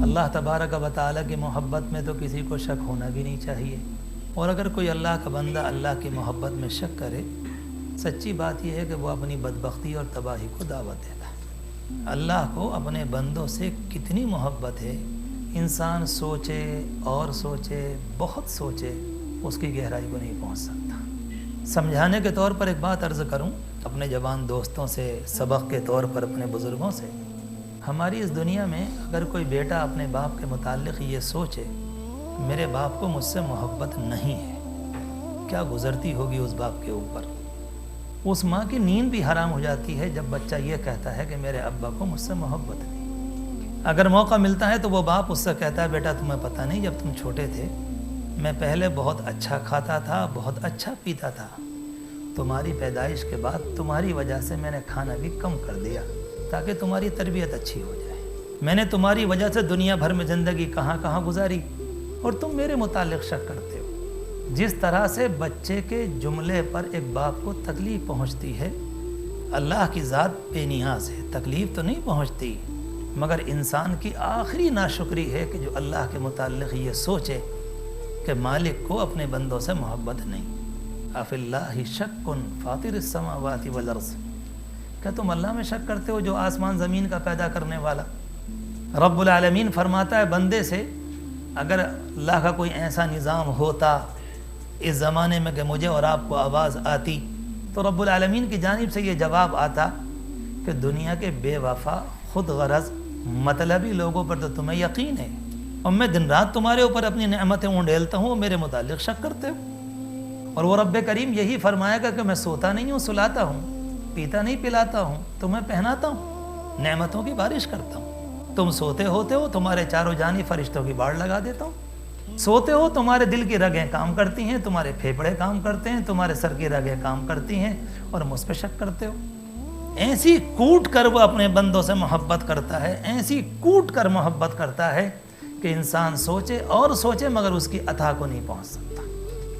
اللہ تبارک و تعالیٰ کی محبت میں تو کسی کو شک ہونا بھی نہیں چاہیے، اور اگر کوئی اللہ کا بندہ اللہ کی محبت میں شک کرے، سچی بات یہ ہے کہ وہ اپنی بدبختی اور تباہی کو دعوت دیتا ہے۔ اللہ کو اپنے بندوں سے کتنی محبت ہے، انسان سوچے اور سوچے، بہت سوچے، اس کی گہرائی کو نہیں پہنچ سکتا۔ سمجھانے کے طور پر ایک بات عرض کروں اپنے جوان دوستوں سے، سبق کے طور پر اپنے بزرگوں سے، ہماری اس دنیا میں اگر کوئی بیٹا اپنے باپ کے متعلق یہ سوچے میرے باپ کو مجھ سے محبت نہیں ہے، کیا گزرتی ہوگی اس باپ کے اوپر۔ اس ماں کی نیند بھی حرام ہو جاتی ہے جب بچہ یہ کہتا ہے کہ میرے ابا کو مجھ سے محبت نہیں۔ اگر موقع ملتا ہے تو وہ باپ اس سے کہتا ہے بیٹا تمہیں پتہ نہیں جب تم چھوٹے تھے میں پہلے بہت اچھا کھاتا تھا، بہت اچھا پیتا تھا، تمہاری پیدائش کے بعد تمہاری وجہ سے میں نے کھانا بھی کم کر دیا تاکہ تمہاری تربیت اچھی ہو جائے۔ میں نے تمہاری وجہ سے دنیا بھر میں زندگی کہاں کہاں گزاری اور تم میرے متعلق شک کرتے ہو۔ جس طرح سے بچے کے جملے پر ایک باپ کو تکلیف پہنچتی ہے، اللہ کی ذات بے نیاز ہے، تکلیف تو نہیں پہنچتی، مگر انسان کی آخری ناشکری ہے کہ جو اللہ کے متعلق یہ سوچے کہ مالک کو اپنے بندوں سے محبت نہیں۔ اف اللہ شک فاطر السماوات والارض، کیا تم اللہ میں شک کرتے ہو جو آسمان زمین کا پیدا کرنے والا؟ رب العالمین فرماتا ہے بندے سے اگر اللہ کا کوئی ایسا نظام ہوتا اس زمانے میں کہ مجھے اور آپ کو آواز آتی تو رب العالمین کی جانب سے یہ جواب آتا کہ دنیا کے بے وفا، خود غرض، مطلبی لوگوں پر تو تمہیں یقین ہے اور میں دن رات تمہارے اوپر اپنی نعمتیں اونڈیلتا ہوں اور میرے متعلق شک کرتے ہو۔ اور وہ رب کریم یہی فرمائے گا کہ میں سوتا نہیں ہوں، سلاتا ہوں، پیتا نہیں پلاتا ہوں، تمہیں پہناتا ہوں، نعمتوں کی بارش کرتا ہوں۔ تم سوتے ہوتے ہو تمہارے چاروں جانب فرشتوں کی باڑ لگا دیتا ہوں، سوتے ہو تمہارے دل کی رگیں کام کرتی ہیں، تمہارے پھیپھڑے کام کرتے ہیں، تمہارے سر کی رگیں کام کرتی ہیں اور مجھ پہ شک کرتے ہو۔ ایسی کوٹ کر وہ اپنے بندوں سے محبت کرتا ہے، ایسی کوٹ کر محبت کرتا ہے کہ انسان سوچے اور سوچے مگر اس کی عطا کو نہیں پہنچ سکتا۔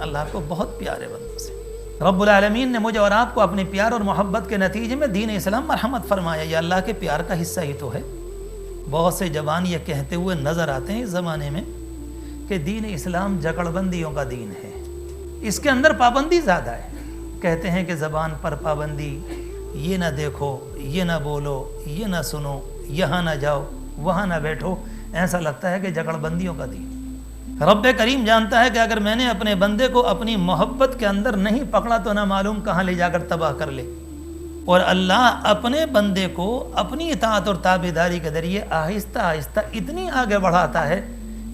اللہ کو بہت پیارے بندوں سے رب العالمین نے مجھے اور آپ کو اپنے پیار اور محبت کے نتیجے میں دین اسلام مرحمت فرمایا، یہ اللہ کے پیار کا حصہ ہی تو ہے۔ بہت سے جوان یہ کہتے ہوئے نظر آتے ہیں اس زمانے میں کہ دین اسلام جکڑ بندیوں کا دین ہے، اس کے اندر پابندی زیادہ ہے۔ کہتے ہیں کہ زبان پر پابندی، یہ نہ دیکھو، یہ نہ بولو، یہ نہ سنو، یہاں نہ جاؤ، وہاں نہ بیٹھو، ایسا لگتا ہے کہ جکڑ بندیوں کا دین۔ رب کریم جانتا ہے کہ اگر میں نے اپنے بندے کو اپنی محبت کے اندر نہیں پکڑا تو نہ معلوم کہاں لے جا کر تباہ کر لے۔ اور اللہ اپنے بندے کو اپنی اطاعت اور تابعداری کے ذریعے آہستہ آہستہ اتنی آگے بڑھاتا ہے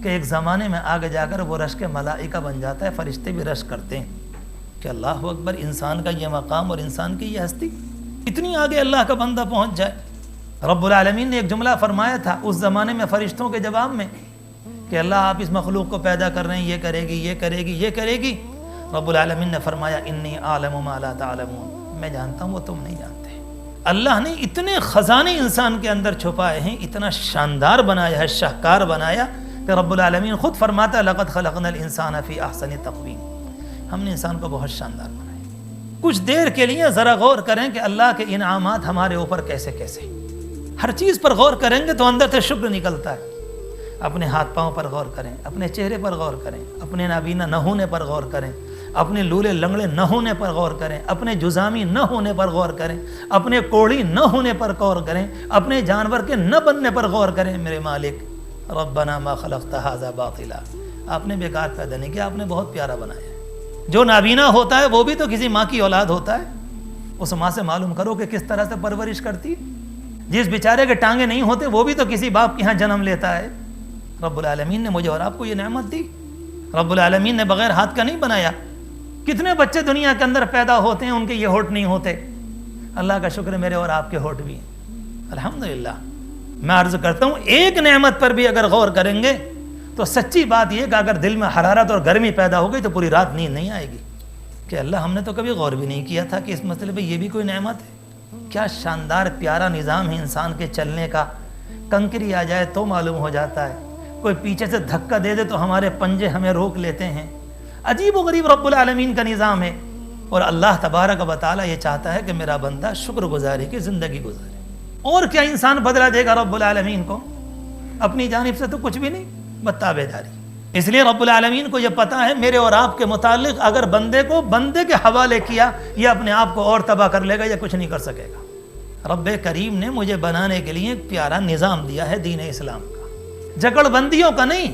کہ ایک زمانے میں آگے جا کر وہ رشک ملائکہ بن جاتا ہے، فرشتے بھی رشک کرتے ہیں کہ اللہ اکبر، انسان کا یہ مقام اور انسان کی یہ ہستی، اتنی آگے اللہ کا بندہ پہنچ جائے۔ رب العالمین نے ایک جملہ فرمایا تھا اس زمانے میں فرشتوں کے جواب میں کہ اللہ آپ اس مخلوق کو پیدا کر رہے ہیں، یہ کرے گی، یہ کرے گی، یہ کرے گی۔ رب العالمین نے فرمایا انی اعلم ما لا تعلمون، میں جانتا ہوں وہ تم نہیں جانتے۔ اللہ نے اتنے خزانے انسان کے اندر چھپائے ہیں، اتنا شاندار بنایا ہے، شاہکار بنایا کہ رب العالمین خود فرماتا ہے لقد خلقنا الانسان فی احسن تقویم، ہم نے انسان کو بہت شاندار بنایا۔ کچھ دیر کے لیے ذرا غور کریں کہ اللہ کے انعامات ہمارے اوپر کیسے کیسے، ہر چیز پر غور کریں گے تو اندر سے شکر نکلتا ہے۔ اپنے ہاتھ پاؤں پر غور کریں، اپنے چہرے پر غور کریں، اپنے نابینا نہ ہونے پر غور کریں، اپنے لولے لنگڑے نہ ہونے پر غور کریں، اپنے جزامی نہ ہونے پر غور کریں، اپنے کوڑی نہ ہونے پر غور کریں، اپنے جانور کے نہ بننے پر غور کریں۔ میرے مالک ربنا ما خلقت ھذا باطلا، آپ نے بیکار پیدا نہیں کیا، آپ نے بہت پیارا بنایا ہے۔ جو نابینا ہوتا ہے وہ بھی تو کسی ماں کی اولاد ہوتا ہے، اس ماں سے معلوم کرو کہ کس طرح سے پرورش کرتی۔ جس بیچارے کے ٹانگے نہیں ہوتے وہ بھی تو کسی باپ کے ہاں جنم لیتا ہے۔ رب العالمین نے مجھے اور آپ کو یہ نعمت دی، رب العالمین نے بغیر ہاتھ کا نہیں بنایا۔ کتنے بچے دنیا کے اندر پیدا ہوتے ہیں ان کے یہ ہونٹ نہیں ہوتے، اللہ کا شکر ہے میرے اور آپ کے ہونٹ بھی ہیں، الحمدللہ۔ میں عرض کرتا ہوں ایک نعمت پر بھی اگر غور کریں گے تو سچی بات یہ کہ اگر دل میں حرارت اور گرمی پیدا ہو گئی تو پوری رات نیند نہیں آئے گی کہ اللہ ہم نے تو کبھی غور بھی نہیں کیا تھا کہ اس مسئلے پہ یہ بھی کوئی نعمت ہے۔ کیا شاندار پیارا نظام ہے انسان کے چلنے کا، کنکری آ جائے تو معلوم ہو جاتا ہے، کوئی پیچھے سے دھکا دے دے تو ہمارے پنجے ہمیں روک لیتے ہیں۔ عجیب و غریب رب العالمین کا نظام ہے، اور اللہ تبارک و تعالیٰ یہ چاہتا ہے کہ میرا بندہ شکر گزاری کی زندگی گزارے۔ اور کیا انسان بدلہ دے گا رب العالمین کو؟ اپنی جانب سے تو کچھ بھی نہیں، بس تابعداری۔ اس لیے رب العالمین کو یہ پتا ہے میرے اور آپ کے متعلق اگر بندے کو بندے کے حوالے کیا، یہ اپنے آپ کو اور تباہ کر لے گا، یا کچھ نہیں کر سکے گا۔ رب کریم نے مجھے بنانے کے لیے ایک پیارا نظام دیا ہے دین اسلام کا، جگڑ بندیوں کا نہیں،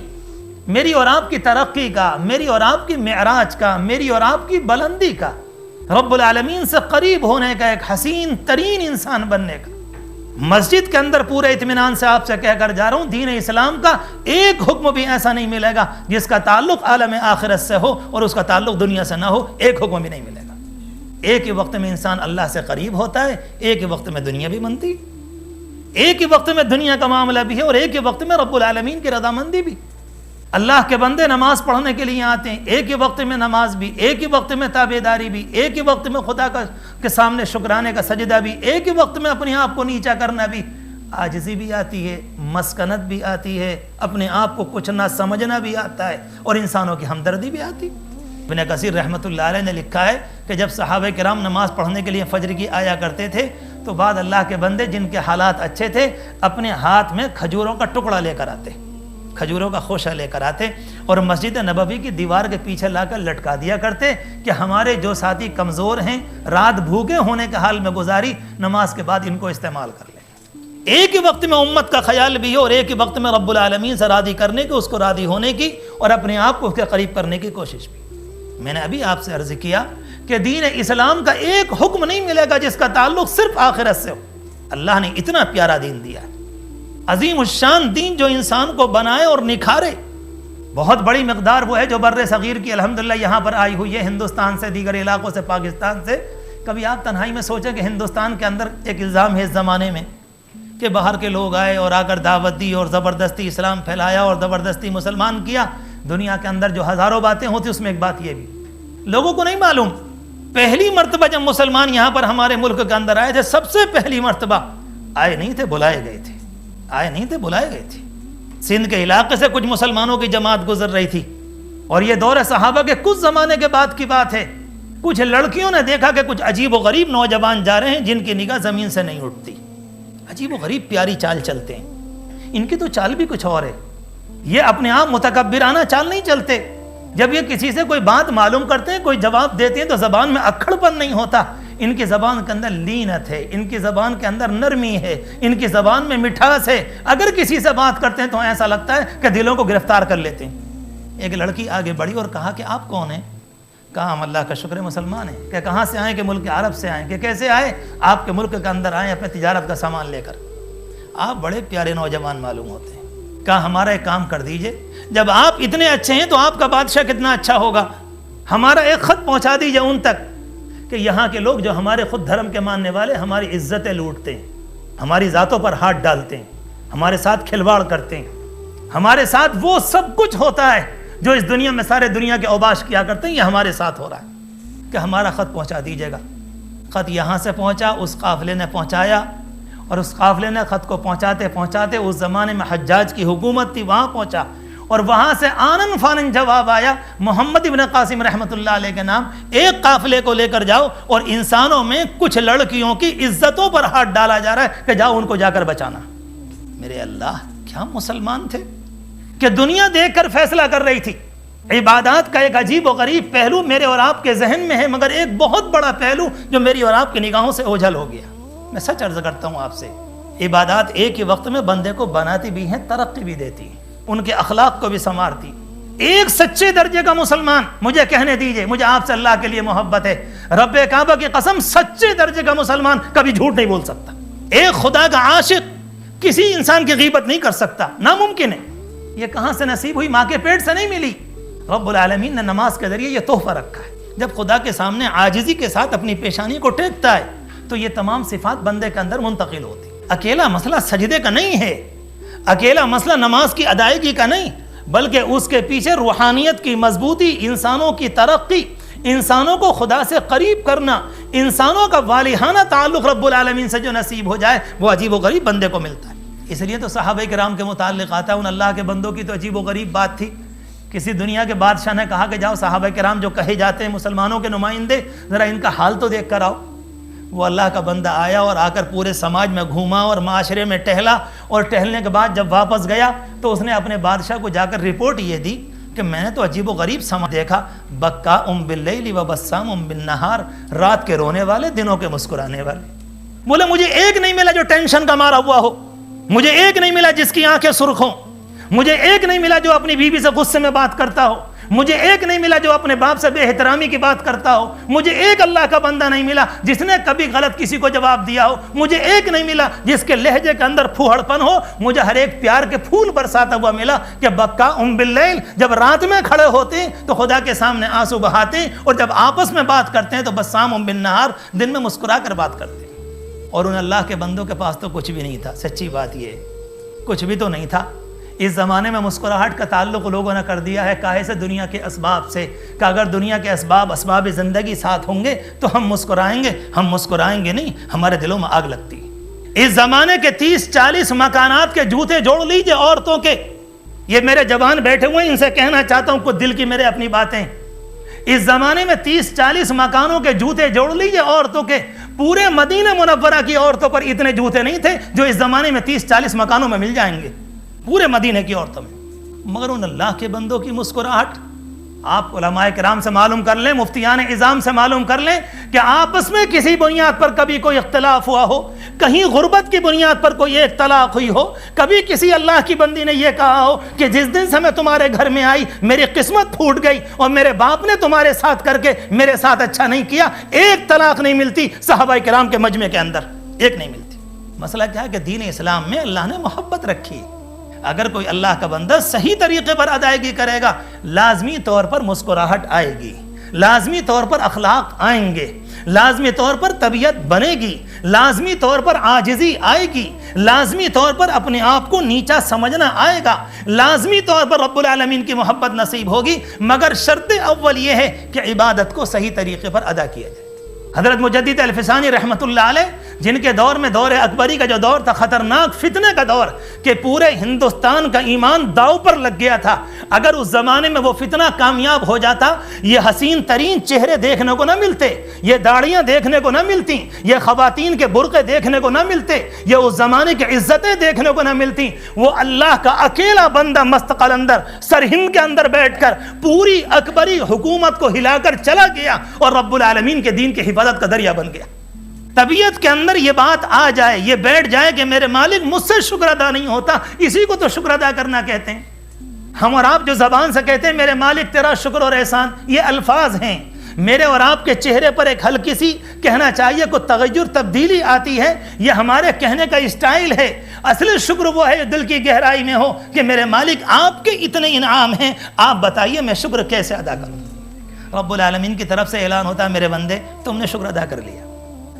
میری اور آپ کی ترقی کا، میری اور آپ کی معراج کا، میری اور آپ کی بلندی کا، رب العالمین سے قریب ہونے کا، ایک حسین ترین انسان بننے کا۔ مسجد کے اندر پورے اطمینان سے آپ سے کہہ کر جا رہا ہوں، دین اسلام کا ایک حکم بھی ایسا نہیں ملے گا جس کا تعلق عالم آخرت سے ہو اور اس کا تعلق دنیا سے نہ ہو، ایک حکم بھی نہیں ملے گا۔ ایک ہی وقت میں انسان اللہ سے قریب ہوتا ہے، ایک ہی وقت میں دنیا بھی بنتی، ایک ہی وقت میں دنیا کا معاملہ بھی ہے، اور ایک ہی وقت میں رب العالمین کی رضامندی بھی۔ اللہ کے بندے نماز پڑھنے کے لیے آتے ہیں، ایک ہی وقت میں نماز بھی، ایک ہی وقت میں تابعداری بھی، ایک ہی وقت میں خدا کے سامنے شکرانے کا سجدہ بھی، ایک ہی وقت میں اپنے آپ کو نیچا کرنا بھی، عاجزی بھی آتی ہے، مسکنت بھی آتی ہے، اپنے آپ کو کچھ نہ سمجھنا بھی آتا ہے، اور انسانوں کی ہمدردی بھی آتی۔ ابن کثیر رحمۃ اللہ علیہ نے لکھا ہے کہ جب صحابہ کرام نماز پڑھنے کے لیے فجر کی آیا کرتے تھے تو بعد اللہ کے بندے جن کے حالات اچھے تھے اپنے ہاتھ میں کھجوروں کا ٹکڑا لے کر آتے، کھجوروں کا خوشہ لے کر آتے، اور مسجد نبوی کی دیوار کے پیچھے لا کر لٹکا دیا کرتے کہ ہمارے جو ساتھی کمزور ہیں، رات بھوکے ہونے کے حال میں گزاری، نماز کے بعد ان کو استعمال کر لیں۔ ایک ہی وقت میں امت کا خیال بھی ہے، اور ایک ہی وقت میں رب العالمین سے راضی کرنے کی، اس کو راضی ہونے کی، اور اپنے آپ کو اس کے قریب کرنے کی کوشش بھی۔ میں نے ابھی آپ سے عرض کیا کہ دین اسلام کا ایک حکم نہیں ملے گا جس کا تعلق صرف آخرت سے ہو۔ اللہ نے اتنا پیارا دین دیا ہے، عظیم الشان دین، جو انسان کو بنائے اور نکھارے۔ بہت بڑی مقدار وہ ہے جو بر صغیر کی الحمدللہ یہاں پر آئی ہوئی ہے، ہندوستان سے، دیگر علاقوں سے، پاکستان سے۔ کبھی آپ تنہائی میں سوچیں کہ ہندوستان کے اندر ایک الزام ہے اس زمانے میں کہ باہر کے لوگ آئے اور آ کر دعوت دی اور زبردستی اسلام پھیلایا اور زبردستی مسلمان کیا۔ دنیا کے اندر جو ہزاروں باتیں ہوتی اس میں ایک بات یہ بھی لوگوں کو نہیں معلوم، پہلی مرتبہ جب مسلمان یہاں پر ہمارے ملک کے اندر آئے تھے، سب سے پہلی مرتبہ آئے نہیں تھے، بلائے گئے تھے، آئے نہیں تھے، بلائے گئے تھے۔ سندھ کے علاقے سے کچھ مسلمانوں کی جماعت گزر رہی تھی، اور یہ دور صحابہ کے کچھ زمانے کے بعد کی بات ہے۔ کچھ لڑکیوں نے دیکھا کہ کچھ عجیب و غریب نوجوان جا رہے ہیں جن کی نگاہ زمین سے نہیں اٹھتی، عجیب و غریب پیاری چال چلتے ہیں۔ ان کی تو چال بھی کچھ اور ہے، یہ اپنے آپ متکبرانہ چال نہیں چلتے۔ جب یہ کسی سے کوئی بات معلوم کرتے ہیں، کوئی جواب دیتے ہیں، تو زبان میں اکھڑ پن نہیں ہوتا، ان کی زبان کے اندر لینت ہے، ان کی زبان کے اندر نرمی ہے، ان کی زبان میں مٹھاس ہے۔ اگر کسی سے بات کرتے ہیں تو ایسا لگتا ہے کہ دلوں کو گرفتار کر لیتے ہیں۔ ایک لڑکی آگے بڑھی اور کہا کہ آپ کون ہیں؟ کہا ہم اللہ کا شکر ہے مسلمان ہیں۔ کہ کہاں سے آئیں؟ کہ ملک عرب سے آئیں۔ کہ کیسے آئے؟ آپ کے ملک کے اندر آئے اپنے تجارت کا سامان لے کر۔ آپ بڑے پیارے نوجوان معلوم ہوتے ہیں۔ کہا ہمارا ایک کام کر دیجئے، جب آپ اتنے اچھے ہیں تو آپ کا بادشاہ کتنا اچھا ہوگا، ہمارا ایک خط پہنچا دیجئے ان تک کہ یہاں کے لوگ جو ہمارے خود دھرم کے ماننے والے ہماری عزتیں لوٹتے ہیں، ہماری ذاتوں پر ہاتھ ڈالتے ہیں، ہمارے ساتھ کھلواڑ کرتے ہیں، ہمارے ساتھ وہ سب کچھ ہوتا ہے جو اس دنیا میں سارے دنیا کے اوباش کیا کرتے ہیں، یہ ہمارے ساتھ ہو رہا ہے، کہ ہمارا خط پہنچا دیجئے گا۔ خط یہاں سے پہنچا، اس قافلے نے پہنچایا، اور اس قافلے نے خط کو پہنچاتے پہنچاتے اس زمانے میں حجاج کی حکومت تھی، وہاں پہنچا، اور وہاں سے آنن فانن جواب آیا، محمد ابن قاسم رحمۃ اللہ علیہ کے نام ایک قافلے کو لے کر جاؤ، اور انسانوں میں کچھ لڑکیوں کی عزتوں پر ہاتھ ڈالا جا رہا ہے کہ جاؤ ان کو جا کر بچانا۔ میرے اللہ، کیا مسلمان تھے کہ دنیا دیکھ کر فیصلہ کر رہی تھی۔ عبادات کا ایک عجیب و غریب پہلو میرے اور آپ کے ذہن میں ہے، مگر ایک بہت بڑا پہلو جو میری اور آپ کی نگاہوں سے اوجھل ہو گیا۔ میں سچ عرض کرتا ہوں آپ سے، عبادات ایک ہی وقت میں بندے کو بناتی بھی ہیں، ترقی بھی دیتی ہیں، ان کے اخلاق کو بھی سنوارتی۔ ایک سچے درجے کا مسلمان، مجھے کہنے دیجئے، مجھے آپ سے اللہ کے لیے محبت ہے، رب کعبہ کی قسم، سچے درجے کا مسلمان کبھی جھوٹ نہیں بول سکتا۔ ایک خدا کا عاشق کسی انسان کی غیبت نہیں کر سکتا، ناممکن ہے۔ یہ کہاں سے نصیب ہوئی؟ ماں کے پیٹ سے نہیں ملی۔ رب العالمین نے نماز کے ذریعے یہ تحفہ رکھا ہے۔ جب خدا کے سامنے عاجزی کے ساتھ اپنی پیشانی کو ٹیکتا ہے تو یہ تمام صفات بندے کے اندر منتقل ہوتی۔ اکیلا مسئلہ سجدے کا نہیں ہے، اکیلا مسئلہ نماز کی ادائیگی کا نہیں، بلکہ اس کے پیچھے روحانیت کی مضبوطی، انسانوں کی ترقی، انسانوں کو خدا سے قریب کرنا، انسانوں کا والہانہ تعلق رب العالمین سے جو نصیب ہو جائے، وہ عجیب و غریب بندے کو ملتا ہے۔ اس لیے تو صحابہ کرام کے متعلق آتا ہے، ان اللہ کے بندوں کی تو عجیب و غریب بات تھی۔ کسی دنیا کے بادشاہ نے کہا کہ جاؤ صحابہ کرام جو کہے جاتے ہیں مسلمانوں کے نمائندے، ذرا ان کا حال تو دیکھ کر آؤ۔ وہ اللہ کا بندہ آیا اور آ کر پورے سماج میں گھوما اور معاشرے میں ٹہلا، اور ٹہلنے کے بعد جب واپس گیا تو اس نے اپنے بادشاہ کو جا کر رپورٹ یہ دی کہ میں نے تو عجیب و غریب سماج دیکھا، بکا باللیل و بسام بالنہار، رات کے رونے والے، دنوں کے مسکرانے والے۔ بولے مجھے ایک نہیں ملا جو ٹینشن کا مارا ہوا ہو، مجھے ایک نہیں ملا جس کی آنکھیں سرخ ہوں، مجھے ایک نہیں ملا جو اپنی بیوی سے غصے میں بات کرتا ہو، مجھے ایک نہیں ملا جو اپنے باپ سے بے احترامی کی بات کرتا ہو، مجھے ایک اللہ کا بندہ نہیں ملا جس نے کبھی غلط کسی کو جواب دیا ہو، مجھے ایک نہیں ملا جس کے لہجے کے اندر پھوہڑ پن ہو، مجھے ہر ایک پیار کے پھول برساتا ہوا ملا کہ بکا باللیل، جب رات میں کھڑے ہوتے ہیں تو خدا کے سامنے آنسو بہاتے ہیں، اور جب آپس میں بات کرتے ہیں تو بسام بالنہار، دن میں مسکرا کر بات کرتے ہیں۔ اور ان اللہ کے بندوں کے پاس تو کچھ بھی نہیں تھا، سچی بات یہ ہے، کچھ بھی تو نہیں تھا۔ اس زمانے میں مسکراہٹ کا تعلق لوگوں نے کر دیا ہے کاہے سے؟ دنیا کے اسباب سے، کہ اگر دنیا کے اسباب زندگی ساتھ ہوں گے تو ہم مسکرائیں گے، ہم مسکرائیں گے نہیں، ہمارے دلوں میں آگ لگتی ہے۔ اس زمانے کے 30-40 مکانات کے جوتے جوڑ لیجئے عورتوں کے، یہ میرے جوان بیٹھے ہوئے ہیں، ان سے کہنا چاہتا ہوں کچھ دل کی میرے اپنی باتیں۔ اس زمانے میں 30-40 مکانوں کے جوتے جوڑ لیجئے عورتوں کے، پورے مدینہ منورہ کی عورتوں پر اتنے جوتے نہیں تھے جو اس زمانے میں 30-40 مکانوں میں مل جائیں گے، پورے مدینہ کی عورتوں میں۔ مگر ان اللہ کے بندوں کی مسکراہٹ، آپ علماء کرام سے معلوم کر لیں، مفتیان اعظام سے معلوم کر لیں کہ آپس میں کسی بنیاد پر کبھی کوئی اختلاف ہوا ہو، کہیں غربت کی بنیاد پر کوئی ایک طلاق ہوئی ہو، کبھی کسی اللہ کی بندی نے یہ کہا ہو کہ جس دن سے میں تمہارے گھر میں آئی میری قسمت پھوٹ گئی اور میرے باپ نے تمہارے ساتھ کر کے میرے ساتھ اچھا نہیں کیا، ایک طلاق نہیں ملتی صحابہ کرام کے مجمع کے اندر، ایک نہیں ملتی۔ مسئلہ کیا ہے کہ دین اسلام میں اللہ نے محبت رکھی، اگر کوئی اللہ کا بندہ صحیح طریقے پر ادائیگی کرے گا لازمی طور پر مسکراہٹ آئے گی، لازمی طور پر اخلاق آئیں گے، لازمی طور پر طبیعت بنے گی، لازمی طور پر عاجزی آئے گی، لازمی طور پر اپنے آپ کو نیچا سمجھنا آئے گا، لازمی طور پر رب العالمین کی محبت نصیب ہوگی، مگر شرط اول یہ ہے کہ عبادت کو صحیح طریقے پر ادا کیا جائے۔ حضرت مجدد الفسانی رحمۃ اللہ علیہ، جن کے دور میں دور اکبری کا جو دور تھا، خطرناک فتنے کا دور کہ پورے ہندوستان کا ایمان داؤ پر لگ گیا تھا، اگر اس زمانے میں وہ فتنہ کامیاب ہو جاتا، یہ حسین ترین چہرے دیکھنے کو نہ ملتے، یہ داڑیاں دیکھنے کو نہ ملتی، یہ خواتین کے برقعے دیکھنے کو نہ ملتے، یہ اس زمانے کی عزتیں دیکھنے کو نہ ملتی۔ وہ اللہ کا اکیلا بندہ مست قلندر سرہند کے اندر بیٹھ کر پوری اکبری حکومت کو ہلا کر چلا گیا اور رب العالمین کے دین کی حفاظت کا ذریعہ بن گیا۔ طبیعت کے اندر یہ بات آ جائے، یہ بیٹھ جائے کہ میرے مالک مجھ سے شکر ادا نہیں ہوتا، اسی کو تو شکر ادا کرنا کہتے ہیں۔ ہم اور آپ جو زبان سے کہتے ہیں میرے مالک تیرا شکر اور احسان، یہ الفاظ ہیں، میرے اور آپ کے چہرے پر ایک ہلکی سی کہنا چاہیے کوئی تغیر تبدیلی آتی ہے، یہ ہمارے کہنے کا اسٹائل ہے۔ اصل شکر وہ ہے دل کی گہرائی میں ہو کہ میرے مالک آپ کے اتنے انعام ہیں، آپ بتائیے میں شکر کیسے ادا کروں۔ رب العالمین کی طرف سے اعلان ہوتا ہے میرے بندے تم نے شکر ادا کر لیا،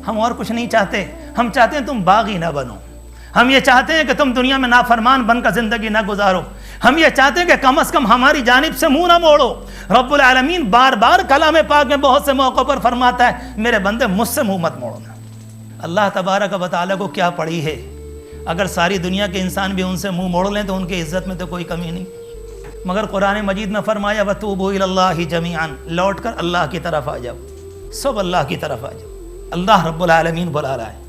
ہم اور کچھ نہیں چاہتے، ہم چاہتے ہیں تم باغی نہ بنو، ہم یہ چاہتے ہیں کہ تم دنیا میں نافرمان بن کر زندگی نہ گزارو، ہم یہ چاہتے ہیں کہ کم از کم ہماری جانب سے منہ نہ موڑو۔ رب العالمین بار بار کلام پاک میں بہت سے موقعوں پر فرماتا ہے میرے بندے مجھ سے منہ مت موڑنا۔ اللہ تبارک و تعالیٰ کو کیا پڑی ہے، اگر ساری دنیا کے انسان بھی ان سے منہ موڑ لیں تو ان کی عزت میں تو کوئی کمی نہیں، مگر قرآن مجید میں فرمایا وَتُوبُوا إِلَى اللَّهِ جَمِيعًا، لوٹ کر اللہ کی طرف آ جاؤ، سب اللہ کی طرف آ جاؤ۔ اللہ رب العالمین بلا رہا ہے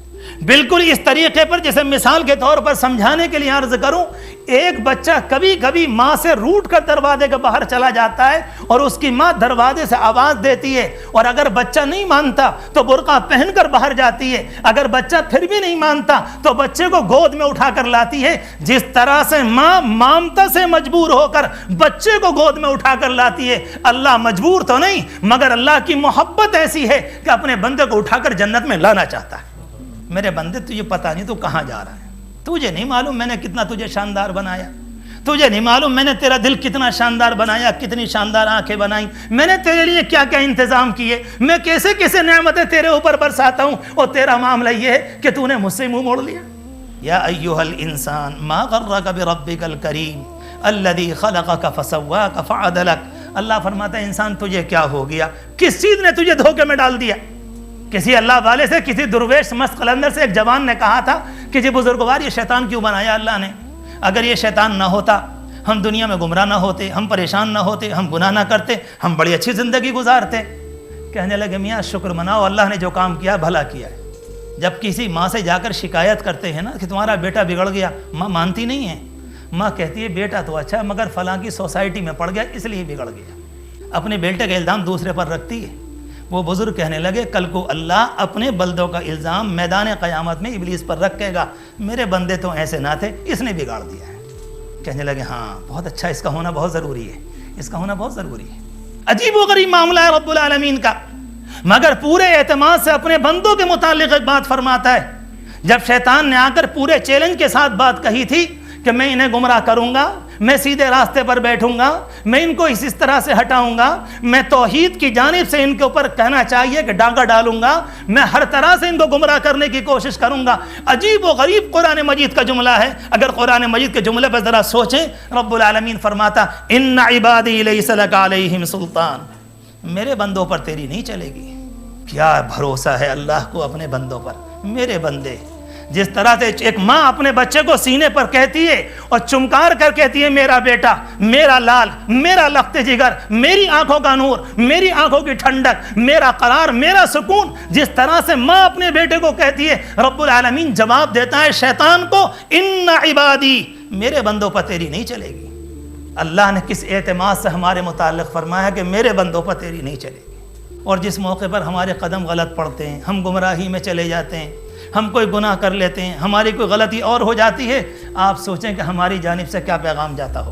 بالکل اس طریقے پر جیسے مثال کے طور پر سمجھانے کے لیے عرض کروں، ایک بچہ کبھی کبھی ماں سے روٹ کر دروازے کے باہر چلا جاتا ہے اور اس کی ماں دروازے سے آواز دیتی ہے، اور اگر بچہ نہیں مانتا تو برقع پہن کر باہر جاتی ہے، اگر بچہ پھر بھی نہیں مانتا تو بچے کو گود میں اٹھا کر لاتی ہے۔ جس طرح سے ماں مامتا سے مجبور ہو کر بچے کو گود میں اٹھا کر لاتی ہے، اللہ مجبور تو نہیں مگر اللہ کی محبت ایسی ہے کہ اپنے بندے کو اٹھا کر جنت میں لانا چاہتا ہے۔ میرے بندے تجھے پتہ نہیں تو کہاں جا رہا ہے، تجھے نہیں معلوم میں نے کتنا تجھے شاندار بنایا، تجھے نہیں معلوم میں نے تیرا دل کتنا شاندار بنایا، کتنی شاندار آنکھیں بنائی، میں نے تیرے لیے کیا کیا انتظام کیے، میں کیسے کیسے نعمتیں تیرے اوپر برساتا ہوں، اور تیرا معاملہ یہ ہے کہ تو نے مجھ سے منہ موڑ لیا۔ یا ایھا الانسان ما غرک بربک الکریم الذی خلقک فسواک فعدلک۔ اللہ فرماتا ہے انسان تجھے کیا ہو گیا، کس چیز نے تجھے دھوکے میں ڈال دیا؟ کسی اللہ والے سے، کسی درویش مست قلندر سے ایک جوان نے کہا تھا کہ جی بزرگوار یہ شیطان کیوں بنایا اللہ نے، اگر یہ شیطان نہ ہوتا ہم دنیا میں گمراہ نہ ہوتے، ہم پریشان نہ ہوتے، ہم گناہ نہ کرتے، ہم بڑی اچھی زندگی گزارتے۔ کہنے لگے میاں شکر مناؤ، اللہ نے جو کام کیا بھلا کیا ہے، جب کسی ماں سے جا کر شکایت کرتے ہیں نا کہ تمہارا بیٹا بگڑ گیا، ماں مانتی نہیں ہے، ماں کہتی ہے بیٹا تو اچھا مگر فلاں کی سوسائٹی میں پڑ گیا اس لیے بگڑ گیا، اپنے بیٹے کا الزام دوسرے پر رکھتی ہے۔ وہ بزرگ کہنے لگے کل کو اللہ اپنے بندوں کا الزام میدان قیامت میں ابلیس پر رکھے گا، میرے بندے تو ایسے نہ تھے، اس نے بگاڑ دیا ہے۔ کہنے لگے ہاں بہت اچھا، اس کا ہونا بہت ضروری ہے، اس کا ہونا بہت ضروری ہے۔ عجیب و غریب معاملہ ہے رب العالمین کا، مگر پورے اعتماد سے اپنے بندوں کے متعلق ایک بات فرماتا ہے۔ جب شیطان نے آ کر پورے چیلنج کے ساتھ بات کہی تھی کہ میں انہیں گمراہ کروں گا، میں سیدھے راستے پر بیٹھوں گا، میں ان کو اس طرح سے ہٹاؤں گا، میں توحید کی جانب سے ان کے اوپر کہنا چاہیے کہ ڈاکہ ڈالوں گا، میں ہر طرح سے ان کو گمراہ کرنے کی کوشش کروں گا۔ عجیب و غریب قرآن مجید کا جملہ ہے۔ اگر قرآن مجید کے جملے پر ذرا سوچیں، رب العالمین فرماتا ان عبادی لیس لک علیہم سلطان، میرے بندوں پر تیری نہیں چلے گی۔ کیا بھروسہ ہے اللہ کو اپنے بندوں پر، میرے بندے۔ جس طرح سے ایک ماں اپنے بچے کو سینے پر کہتی ہے اور چمکار کر کہتی ہے میرا بیٹا، میرا لال، میرا لخت جگر، میری آنکھوں کا نور، میری آنکھوں کی ٹھنڈک، میرا قرار، میرا سکون، جس طرح سے ماں اپنے بیٹے کو کہتی ہے، رب العالمین جواب دیتا ہے شیطان کو ان عبادی، میرے بندوں پر تیری نہیں چلے گی۔ اللہ نے کس اعتماد سے ہمارے متعلق فرمایا کہ میرے بندوں پر تیری نہیں چلے گی۔ اور جس موقع پر ہمارے قدم غلط پڑتے ہیں، ہم گمراہی میں چلے جاتے ہیں، ہم کوئی گناہ کر لیتے ہیں، ہماری کوئی غلطی اور ہو جاتی ہے، آپ سوچیں کہ ہماری جانب سے کیا پیغام جاتا ہو۔